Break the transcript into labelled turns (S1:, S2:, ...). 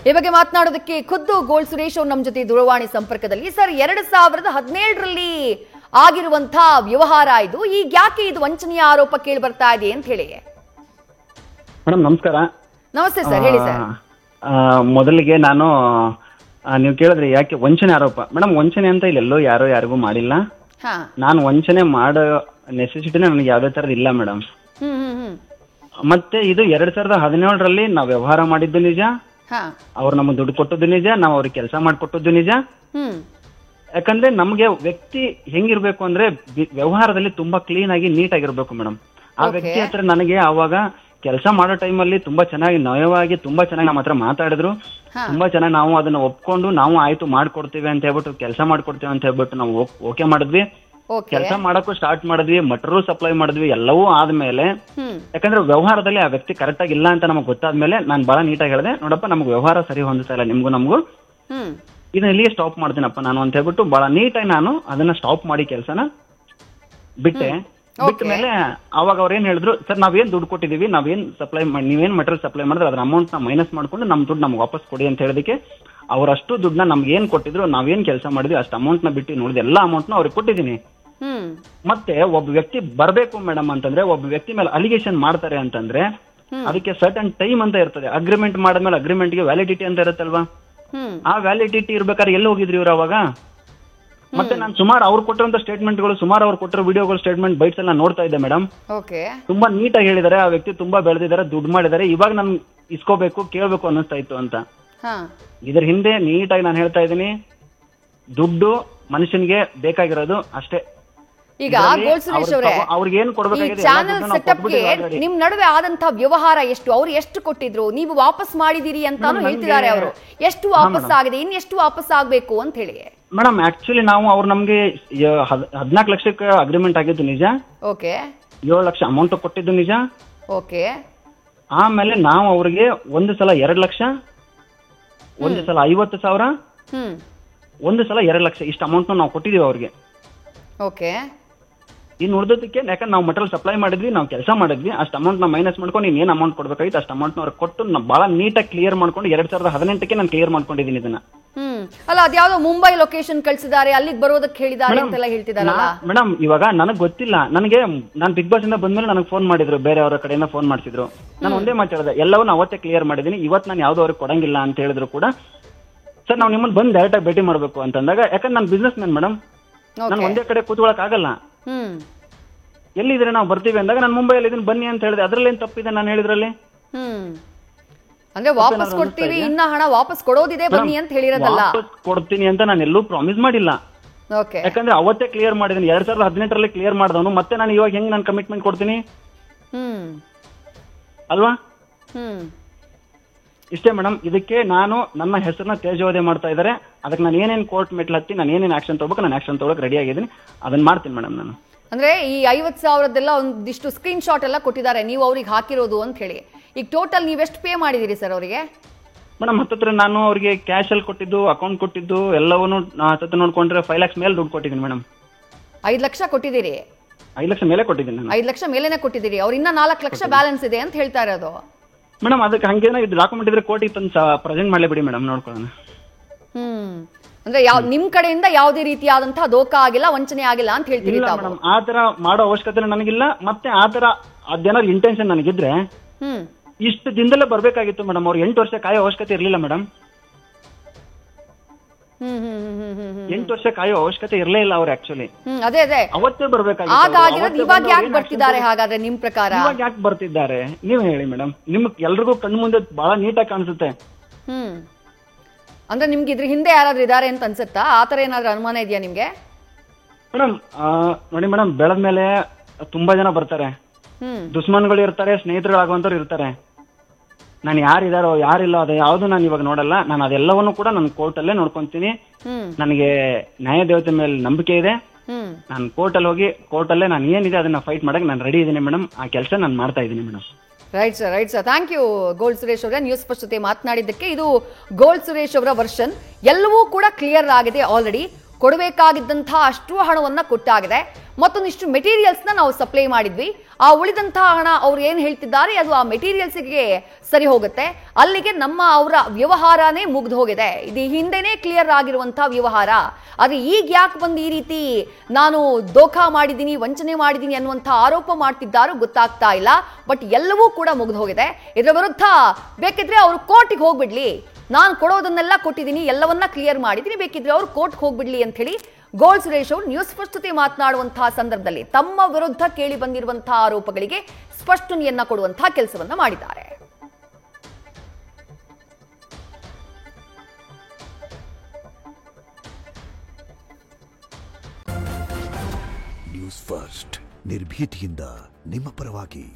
S1: ಈ ಬಗ್ಗೆ ಮಾತನಾಡೋದಕ್ಕೆ ಖುದ್ದು ಗೋಲ್ಡ್ ಸುರೇಶ್ ಅವರು ನಮ್ಮ ಜೊತೆ ದೂರವಾಣಿ ಸಂಪರ್ಕದಲ್ಲಿ. ಸರ್, 2017ರಲ್ಲಿ ಆಗಿರುವಂತಹ ವ್ಯವಹಾರ ಇದು. ಈಗ ಯಾಕೆ ಇದು ವಂಚನೆಯ ಆರೋಪ ಕೇಳಿ ಬರ್ತಾ ಇದೆ ಅಂತ ಹೇಳಿ?
S2: ಮೇಡಮ್ ನಮಸ್ಕಾರ.
S1: ನಮಸ್ತೆ ಸರ್, ಹೇಳಿ ಸರ್.
S2: ಮೊದಲಿಗೆ ನಾನು ನೀವು ಕೇಳಿದ್ರೆ ಯಾಕೆ ವಂಚನೆ ಆರೋಪ. ಮೇಡಮ್ ವಂಚನೆ ಅಂತ ಇಲ್ಲೆಲ್ಲೋ ಯಾರಿಗೂ ಮಾಡಿಲ್ಲ. ನಾನು ವಂಚನೆ ಮಾಡೋ ನೆಸೆಸಿಟಿನೇ ನನಗೆ ಯಾವುದೇ ತರದ್ ಇಲ್ಲ ಮೇಡಮ್. ಮತ್ತೆ ಇದು 2017ರಲ್ಲಿ ನಾವು ವ್ಯವಹಾರ ಮಾಡಿದ್ದು ನಿಜ, ಅವ್ರು ನಮಗೆ ದುಡ್ಡು ಕೊಟ್ಟದ್ದು ನಿಜ, ನಾವು ಅವ್ರಿಗೆ ಕೆಲಸ ಮಾಡಿಕೊಟ್ಟದ್ದು ನಿಜ. ಯಾಕಂದ್ರೆ ನಮ್ಗೆ ವ್ಯಕ್ತಿ ಹೆಂಗಿರ್ಬೇಕು ಅಂದ್ರೆ ವ್ಯವಹಾರದಲ್ಲಿ ತುಂಬಾ ಕ್ಲೀನ್ ಆಗಿ ನೀಟ್ ಆಗಿರ್ಬೇಕು ಮೇಡಮ್. ಆ ವ್ಯಕ್ತಿ ಹತ್ರ ನನಗೆ ಅವಾಗ ಕೆಲಸ ಮಾಡೋ ಟೈಮಲ್ಲಿ ತುಂಬಾ ಚೆನ್ನಾಗಿ ನಯವಾಗಿ ತುಂಬಾ ಚೆನ್ನಾಗಿ ನಮ್ಮ ಹತ್ರ ಮಾತಾಡಿದ್ರು. ತುಂಬಾ ಚೆನ್ನಾಗಿ ನಾವು ಅದನ್ನ ಒಪ್ಕೊಂಡು ನಾವು ಆಯ್ತು ಮಾಡ್ಕೊಡ್ತೀವಿ ಅಂತ ಹೇಳ್ಬಿಟ್ಟು ಕೆಲಸ ಮಾಡ್ಕೊಡ್ತೀವಿ ಅಂತ ಹೇಳ್ಬಿಟ್ಟು ನಾವು ಓಕೆ ಮಾಡಿದ್ವಿ. ಕೆಲಸ ಮಾಡಕ್ಕೂ ಸ್ಟಾರ್ಟ್ ಮಾಡಿದ್ವಿ, ಮಟೀರಿಯಲ್ ಸಪ್ಲೈ ಮಾಡಿದ್ವಿ. ಎಲ್ಲವೂ ಆದ್ಮೇಲೆ ಯಾಕಂದ್ರೆ ವ್ಯವಹಾರದಲ್ಲಿ ಆ ವ್ಯಕ್ತಿ ಕರೆಕ್ಟ್ ಆಗಿ ಇಲ್ಲ ಅಂತ ನಮಗ್ ಗೊತ್ತಾದ್ಮೇಲೆ ನಾನು ಬಹಳ ನೀಟಾಗಿ ಹೇಳಿದೆ, ನೋಡಪ್ಪ ನಮ್ಗೆ ವ್ಯವಹಾರ ಸರಿ ಹೊಂದುತ್ತಾ ಇಲ್ಲ ನಿಮ್ಗೂ ನಮಗೂ, ಇದನ್ನ ಇಲ್ಲಿಗೆ ಸ್ಟಾಪ್ ಮಾಡ್ತೀನಪ್ಪ ನಾನು ಅಂತ ಹೇಳ್ಬಿಟ್ಟು ಬಹಳ ನೀಟಾಗಿ ನಾನು ಅದನ್ನ ಸ್ಟಾಪ್ ಮಾಡಿ ಕೆಲಸನ ಬಿಟ್ಟೆ. ಬಿಟ್ಟ ಮೇಲೆ ಅವಾಗ ಅವ್ರು ಏನ್ ಹೇಳಿದ್ರು, ಸರ್ ನಾವೇನ್ ದುಡ್ಡು ಕೊಟ್ಟಿದೀವಿ, ನಾವೇನ್ ಸಪ್ಲೈ ಮಾಡಿ ನೀವೇನ್ ಮಟೀರಿಯಲ್ ಸಪ್ಲೈ ಮಾಡಿದ್ರೆ ಅದ್ರ ಅಮೌಂಟ್ ನ ಮೈನಸ್ ಮಾಡ್ಕೊಂಡು ನಮ್ ದುಡ್ಡು ನಮ್ಗೆ ವಾಪಸ್ ಕೊಡಿ ಅಂತ ಹೇಳೋದಕ್ಕೆ ಅವರಷ್ಟು ದುಡ್ಡನ್ನ ನಮ್ಗೆ ಏನ್ ಕೊಟ್ಟಿದ್ರು, ನಾವೇನ್ ಕೆಲಸ ಮಾಡಿದ್ವಿ ಅಷ್ಟು ಅಮೌಂಟ್ ನ ಬಿಟ್ಟು ನೋಡಿದ ಎಲ್ಲಾ ಅಮೌಂಟ್ ನ ಅವ್ರಿಗೆ ಕೊಟ್ಟಿದ್ದೀನಿ. ಮತ್ತೆ ಒಬ್ಬ ವ್ಯಕ್ತಿ ಬರ್ಬೇಕು ಮೇಡಮ್ ಅಂತಂದ್ರೆ, ಒಬ್ಬ ವ್ಯಕ್ತಿ ಮೇಲೆ ಅಲಿಗೇಷನ್ ಮಾಡ್ತಾರೆ ಅಂತಂದ್ರೆ ಅದಕ್ಕೆ ಸರ್ಟನ್ ಟೈಮ್ ಅಂತ ಇರ್ತದೆ. ಅಗ್ರಿಮೆಂಟ್ ಮಾಡಿದ್ಮೇಲೆ ಅಗ್ರಿಮೆಂಟ್ ಗೆ ವ್ಯಾಲಿಡಿಟಿ ಅಂತ ಇರುತ್ತಲ್ವಾ, ಆ ವ್ಯಾಲಿಡಿಟಿ ಇರ್ಬೇಕಾದ್ರೆ ಎಲ್ಲಿ ಹೋಗಿದ್ರಿ ಇವ್ರು ಅವಾಗ? ಮತ್ತೆ ನಾನು ಸುಮಾರು ಅವ್ರು ಕೊಟ್ಟಿರೋ ಸ್ಟೇಟ್ಮೆಂಟ್ಗಳು, ಸುಮಾರು ಅವ್ರು ಕೊಟ್ಟಿರೋ ವಿಡಿಯೋಗಳು, ಸ್ಟೇಟ್ಮೆಂಟ್ ಬೈಟ್ಸ್ ಎಲ್ಲ ನೋಡ್ತಾ ಇದ್ದೆ ಮೇಡಮ್. ತುಂಬಾ ನೀಟಾಗಿ ಹೇಳಿದ್ದಾರೆ, ಆ ವ್ಯಕ್ತಿ ತುಂಬಾ ಬೆಳೆದಿದ್ದಾರೆ, ದುಡ್ಡು ಮಾಡಿದ್ದಾರೆ, ಇವಾಗ ನನ್ ಇಸ್ಕೋಬೇಕು ಕೇಳಬೇಕು ಅನ್ನಿಸ್ತಾ ಇತ್ತು ಅಂತ. ಇದ್ರ ಹಿಂದೆ ನೀಟಾಗಿ ನಾನು ಹೇಳ್ತಾ ಇದ್ದೀನಿ, ದುಡ್ಡು ಮನುಷ್ಯನಿಗೆ ಬೇಕಾಗಿರೋದು ಅಷ್ಟೇ.
S1: ಈಗ ಗೋಲ್ಡ್ ಸುರೇಶ್ ಅವರೇ, ಚಾನೆಲ್ ಸೆಟಪ್ಗೆ ನಿಮ್ ನಡುವೆ ಆದಂತಹ ವ್ಯವಹಾರ ಎಷ್ಟು, ಅವ್ರು ಎಷ್ಟು ಕೊಟ್ಟಿದ್ರು, ನೀವು ವಾಪಸ್ ಮಾಡಿದಿರಿ ಅಂತಾನು ಹೇಳ್ತಿದ್ದಾರೆ ಅವರು. ಎಷ್ಟು ವಾಪಸ್ ಆಗಿದೆ, ಇನ್ನೆಷ್ಟು ವಾಪಸ್ ಆಗ್ಬೇಕು ಅಂತ ಹೇಳಿ?
S2: ಮೇಡಮ್ ಆಕ್ಚುಲಿ ನಾವು ಅವ್ರು ನಮ್ಗೆ 14 ಲಕ್ಷಕ್ಕೆ ಅಗ್ರಿಮೆಂಟ್ ಆಗಿದ್ದು ನಿಜ. ಓಕೆ. 7 ಲಕ್ಷ ಅಮೌಂಟ್ ಕೊಟ್ಟಿದ್ದು ನಿಜ. ಓಕೆ. ಆಮೇಲೆ ನಾವು ಅವ್ರಿಗೆ ಒಂದು ಸಲ 2 ಲಕ್ಷ, ಒಂದು ಸಲ 50,000, ಒಂದು ಸಲ 2 ಲಕ್ಷ ಇಷ್ಟು ಅಮೌಂಟ್ ನಾವು ಕೊಟ್ಟಿದೀವಿ ಅವ್ರಿಗೆ. ಓಕೆ. ಇನ್ನು ಉಳಿದೋದಕ್ಕೆ ಯಾಕಂದ್ರೆ ನಾವು ಮಟೀರಿಯಲ್ ಸಪ್ಲೈ ಮಾಡಿದ್ವಿ, ನಾವು ಕೆಲಸ ಮಾಡಿದ್ವಿ, ಅಷ್ಟು ಅಮೌಂಟ್ ನಾವು ಮೈನಸ್ ಮಾಡ್ಕೊಂಡು ನೀನ್ ಏನ್ ಅಮೌಂಟ್ ಕೊಡ್ಬೇಕಾಗಿತ್ತು ಅಷ್ಟು ಅಮೌಂಟ್ ಅವ್ರಿಗೆ ಕೊಟ್ಟು ನಾವು ಬಹಳ ನೀಟಾಗಿ ಕ್ಲಿಯರ್ ಮಾಡ್ಕೊಂಡು 2018ಕ್ಕೆ ನಾನು ಕ್ಲಿಯರ್ ಮಾಡ್ಕೊಂಡಿದ್ದೀನಿ ಇದನ್ನ.
S1: ಅಲ್ಲ, ಅದ್ಯಾವ್ದೋ ಮುಂಬೈ ಲೊಕೇಶನ್ ಕಳ್ಸಿದ್ದಾರೆ, ಅಲ್ಲಿಗೆ ಬರೋದಕ್ಕೆ ಹೇಳಿದ್ದಾರೆ ಅಂತೆಲ್ಲ ಹೇಳ್ತಿದಾರಲ್ಲ
S2: ಮೇಡಮ್. ಇವಾಗ ನನಗೆ ಗೊತ್ತಿಲ್ಲ, ನನಗೆ ನಾನು ಬಿಗ್ ಬಾಸ್ ಇಂದ ಬಂದ್ಮೇಲೆ ನನಗೆ ಫೋನ್ ಮಾಡಿದ್ರು, ಬೇರೆ ಅವರ ಕಡೆಯಿಂದ ಫೋನ್ ಮಾಡಿಸಿದ್ರು. ನಾನು ಒಂದೇ ಮಾತಾಡಿದೆ, ಎಲ್ಲವನ್ನೂ ಅವತ್ತೇ ಕ್ಲಿಯರ್ ಮಾಡಿದೀನಿ, ಇವತ್ತು ನಾನು ಯಾವ್ದು ಅವ್ರಿಗೆ ಕೊಡಂಗಿಲ್ಲ ಅಂತ ಹೇಳಿದ್ರು ಕೂಡ, ಸರ್ ನಾವು ನಿಮ್ಮನ್ನ ಬಂದು ಡೈರೆಕ್ಟ್ ಆಗಿ ಭೇಟಿ ಮಾಡ್ಬೇಕು ಅಂತಂದಾಗ, ಯಾಕಂದ್ರೆ ನಾನು ಬಿಸ್ನೆಸ್ ಮ್ಯಾನ್ ಮೇಡಮ್, ನಾನು ಒಂದೇ ಕಡೆ ಕೂತ್ಕೊಳಕ್ ಆಗಲ್ಲ. ಎಲ್ಲಿದ್ರೆ ನಾವು ಬರ್ತೀವಿ ಅಂದಾಗ ನಾನು ಮುಂಬೈಯಲ್ಲಿ ಇದನ್ನ ಬನ್ನಿ ಅಂತ ಹೇಳಿದೆ, ಅದ್ರಲ್ಲಿ ಏನ್ ತಪ್ಪಿದೆ ನಾನು ಹೇಳಿದ್ರಲ್ಲಿ?
S1: ಅಂದ್ರೆ ವಾಪಸ್ ಕೊಡ್ತೀವಿ, ಇನ್ನ ಹಣ ವಾಪಸ್ ಕೊಡೋದಿದೆ ಬನ್ನಿ ಅಂತ ಹೇಳಿರೋದಲ್ಲ.
S2: ವಾಪಸ್ ಕೊಡ್ತೀನಿ ಅಂತ ನಾನು ಎಲ್ಲೂ ಪ್ರಾಮಿಸ್ ಮಾಡಿಲ್ಲ. ಯಾಕಂದ್ರೆ ಅವತ್ತೇ ಕ್ಲಿಯರ್ ಮಾಡಿದೀನಿ, 2018ರಲ್ಲಿ ಕ್ಲಿಯರ್ ಮಾಡಿದವನು, ಮತ್ತೆ ನಾನು ಇವಾಗ ಹೆಂಗ್ ನಾನು ಕಮಿಟ್ಮೆಂಟ್ ಕೊಡ್ತೀನಿ ಅಲ್ವಾ? ಇಷ್ಟೇ ಮೇಡಮ್. ಇದಕ್ಕೆ ನಾನು ನನ್ನ ಹೆಸರನ್ನ ತೇಜೋವಧೆ ಮಾಡ್ತಾ ಇದ್ದಾರೆ, ಅದಕ್ಕೆ ನಾನು ಏನೇನು ಕೋರ್ಟ್ ಮೆಟ್ಲು ಹತ್ತಿ ನಾನು ಏನೇನು ಆಕ್ಷನ್ ತಗೋಬೇಕು ನಾನು ಆಕ್ಷನ್ ತಗೊಳಕ್ ರೆಡಿ ಆಗಿದ್ದೀನಿ, ಅದನ್ನ ಮಾಡ್ತೀನಿ ಮೇಡಮ್ ನಾನು.
S1: ಅಂದ್ರೆ ಈ 50,000 ಒಂದಿಷ್ಟು ಸ್ಕ್ರೀನ್ ಶಾಟ್ ಎಲ್ಲ ಕೊಟ್ಟಿದ್ದಾರೆ ನೀವು ಅವ್ರಿಗೆ ಹಾಕಿರೋದು ಅಂತ ಹೇಳಿ. ಈಗ ಟೋಟಲ್ ನೀವೆಷ್ಟು ಪೇ ಮಾಡಿದಿರಿ ಸರ್ ಅವರಿಗೆ?
S2: ಮೇಡಮ್ ಹತ್ತತ್ರ ನಾನು ಅವ್ರಿಗೆ ಕ್ಯಾಶ್ ಅಲ್ಲಿ ಕೊಟ್ಟಿದ್ದು, ಅಕೌಂಟ್ ಕೊಟ್ಟಿದ್ದು ಎಲ್ಲವನ್ನೂ ಹತ್ತತ್ರ ನೋಡ್ಕೊಂಡ್ರೆ 5 ಲಕ್ಷ ಮೇಲೆ ದುಡ್ಡು ಕೊಟ್ಟಿದ್ದೀನಿ ಮೇಡಮ್.
S1: 5 ಲಕ್ಷ ಕೊಟ್ಟಿದ್ದೀರಿ?
S2: 5 ಲಕ್ಷ ಮೇಲೆ ಕೊಟ್ಟಿದ್ದೀನಿ ನಾನು. 5
S1: ಲಕ್ಷ ಮೇಲೆನೆ ಕೊಟ್ಟಿದ್ದೀರಿ, ಅವ್ರು ಇನ್ನ 4 ಲಕ್ಷ ಬ್ಯಾಲೆನ್ಸ್ ಇದೆ ಅಂತ ಹೇಳ್ತಾ ಇರೋದು
S2: ಮೇಡಮ್. ಅದಕ್ಕೆ ಹಂಗೇನೋ ಇದು ಡಾಕ್ಯುಮೆಂಟ್ ಇದ್ರೆ ಕೋರ್ಟಿಗೆ ತಂದು ಪ್ರೆಸೆಂಟ್ ಮಾಡಲೇ ಬಿಡಿ ಮೇಡಮ್, ನೋಡ್ಕೊಳ್ಳೋಣ.
S1: ಅಂದ್ರೆ ನಿಮ್ ಕಡೆಯಿಂದ ಯಾವುದೇ ರೀತಿಯಾದಂತಹ ದೋಖಾ ಆಗಿಲ್ಲ, ವಂಚನೆ ಆಗಿಲ್ಲ ಅಂತ ಹೇಳ್ತೀವಿ
S2: ಮೇಡಮ್. ಆತರ ಮಾಡೋ ಅವಶ್ಯಕತೆ ನನಗಿಲ್ಲ. ಮತ್ತೆ ಆತರ ಅದೇನಾದ್ರು ಇಂಟೆನ್ಷನ್ ನನಗಿದ್ರೆ ಇಷ್ಟು ದಿನದಲ್ಲೇ ಬರ್ಬೇಕಾಗಿತ್ತು ಮೇಡಮ್. ಅವ್ರು 8 ವರ್ಷ ಕಾಯೋ ಅವಶ್ಯಕತೆ ಇರ್ಲಿಲ್ಲ ಮೇಡಮ್. 8 ವರ್ಷ ಕಾಯೋ ಅವಶ್ಯಕತೆ ಇರ್ಲೇ ಇಲ್ಲ ಅವ್ರು ಆಕ್ಚುಲಿ.
S1: ಅದೇ ಅದೇ ಅವತ್ತೇ ಬರ್ಬೇಕಾಗಿತ್ತು. ಇವಾಗ ಯಾಕೆ ಬರ್ತಿದ್ದಾರೆ ಹಾಗಾದ್ರೆ ನಿಮ್ ಪ್ರಕಾರ?
S2: ಇವಾಗ ಯಾಕೆ ಬರ್ತಿದ್ದಾರೆ ನೀವ್ ಹೇಳಿ ಮೇಡಮ್. ನಿಮ್ಗೆ ಎಲ್ರಿಗೂ ಕಣ್ಣು ಮುಂದೆ ಬಹಳ ನೀಟಾಗಿ ಕಾಣಿಸುತ್ತೆ.
S1: ಅಂದ್ರೆ ನಿಮ್ಗೆ ಇದ್ರ ಹಿಂದೆ ಯಾರಾದ್ರೂ ಇದಾರೆ ಅಂತ ಅನ್ಸುತ್ತಾ? ಆತರ ಏನಾದ್ರೂ ಅನುಮಾನ ಇದೆಯಾ ನಿಮ್ಗೆ?
S2: ಮೇಡಮ್ ನೋಡಿ ಮೇಡಮ್, ಬೆಳೆದ ಮೇಲೆ ತುಂಬಾ ಜನ ಬರ್ತಾರೆ, ದುಶ್ಮನ್ಗಳು ಇರ್ತಾರೆ, ಸ್ನೇಹಿತರುಗಳಾಗುವಂತವ್ರು ಇರ್ತಾರೆ. ನಾನು ಯಾರಿದಾರೋ ಯಾರಿಲ್ಲ ಅದು ಯಾವ್ದು ನಾನು ಇವಾಗ ನೋಡಲ್ಲ. ನಾನು ಅದೆಲ್ಲವನ್ನು ಕೂಡ ನಾನು ಕೋರ್ಟ್ ಅಲ್ಲೇ ನೋಡ್ಕೊಂತೀನಿ. ನನಗೆ ನ್ಯಾಯ ದೇವತೆ ಮೇಲೆ ನಂಬಿಕೆ ಇದೆ. ನಾನು ಕೋರ್ಟಲ್ಲಿ ಹೋಗಿ ಕೋರ್ಟಲ್ಲೇ ನಾನು ಏನಿದೆ ಅದನ್ನ ಫೈಟ್ ಮಾಡಕ್ ನಾನು ರೆಡಿ ಇದ್ದೀನಿ ಮೇಡಮ್. ಆ ಕೆಲಸ ನಾನು ಮಾಡ್ತಾ ಇದ್ದೀನಿ madam.
S1: Right sir, right sir. Thank you gold Suresh ಅವರೇ, ನ್ಯೂಸ್ ಫಸ್ಟ್ ಜೊತೆ ಮಾತನಾಡಿದ್ದಕ್ಕೆ. ಇದು ಗೋಲ್ಡ್ ಸುರೇಶ್ ಅವರ ವರ್ಷನ್. ಎಲ್ಲವೂ ಕೂಡ ಕ್ಲಿಯರ್ ಆಗಿದೆ ಆಲ್ರೆಡಿ. ಕೊಡಬೇಕಾಗಿದ್ದಂತಹ ಅಷ್ಟು ಹಣವನ್ನ ಕೊಟ್ಟಾಗಿದೆ. ಮತ್ತೊಂದಿಷ್ಟು ಮೆಟೀರಿಯಲ್ಸ್ನ ನಾವು ಸಪ್ಲೈ ಮಾಡಿದ್ವಿ. ಆ ಉಳಿದಂತಹ ಹಣ ಅವ್ರು ಏನು ಹೇಳ್ತಿದ್ದಾರೆ ಅದು ಆ ಮೆಟೀರಿಯಲ್ಸ್ಗೆ ಸರಿ ಹೋಗುತ್ತೆ. ಅಲ್ಲಿಗೆ ಅವರ ವ್ಯವಹಾರನೇ ಮುಗ್ದು ಹೋಗಿದೆ. ಇದು ಹಿಂದೆನೇ ಕ್ಲಿಯರ್ ಆಗಿರುವಂತಹ ವ್ಯವಹಾರ. ಆದ್ರೆ ಈಗ ಯಾಕೆ ಬಂದು ಈ ರೀತಿ ನಾನು ದೋಖಾ ಮಾಡಿದ್ದೀನಿ, ವಂಚನೆ ಮಾಡಿದ್ದೀನಿ ಅನ್ನುವಂಥ ಆರೋಪ ಮಾಡ್ತಿದ್ದಾರೋ ಗೊತ್ತಾಗ್ತಾ ಇಲ್ಲ. ಬಟ್ ಎಲ್ಲವೂ ಕೂಡ ಮುಗ್ದು ಹೋಗಿದೆ. ಇದರ ವಿರುದ್ಧ ಬೇಕಿದ್ರೆ ಅವರು ಕೋರ್ಟಿಗೆ ಹೋಗ್ಬಿಡ್ಲಿ, ನಾನು ಕೊಡೋದನ್ನೆಲ್ಲ ಕೊಟ್ಟಿದ್ದೀನಿ, ಎಲ್ಲವನ್ನ ಕ್ಲಿಯರ್ ಮಾಡಿದ್ದೀನಿ, ಬೇಕಿದ್ರೆ ಅವರು ಕೋರ್ಟ್ಗೆ ಹೋಗ್ಬಿಡ್ಲಿ ಅಂತ ಹೇಳಿ ಗೋಲ್ಡ್ ಸುರೇಶ್ ಅವರು ನ್ಯೂಸ್ ಫಸ್ಟ್ ಜೊತೆ ಮಾತನಾಡುವಂತಹ ಸಂದರ್ಭದಲ್ಲಿ ತಮ್ಮ ವಿರುದ್ಧ ಕೇಳಿ ಬಂದಿರುವಂತಹ ಆರೋಪಗಳಿಗೆ ಸ್ಪಷ್ಟನೆಯನ್ನ ಕೊಡುವಂತಹ ಕೆಲಸವನ್ನ ಮಾಡಿದ್ದಾರೆ.
S3: ನ್ಯೂಸ್ ಫಸ್ಟ್ ನಿರ್ಭೀತಿಯಿಂದ ನಿಮ್ಮ ಪರವಾಗಿ.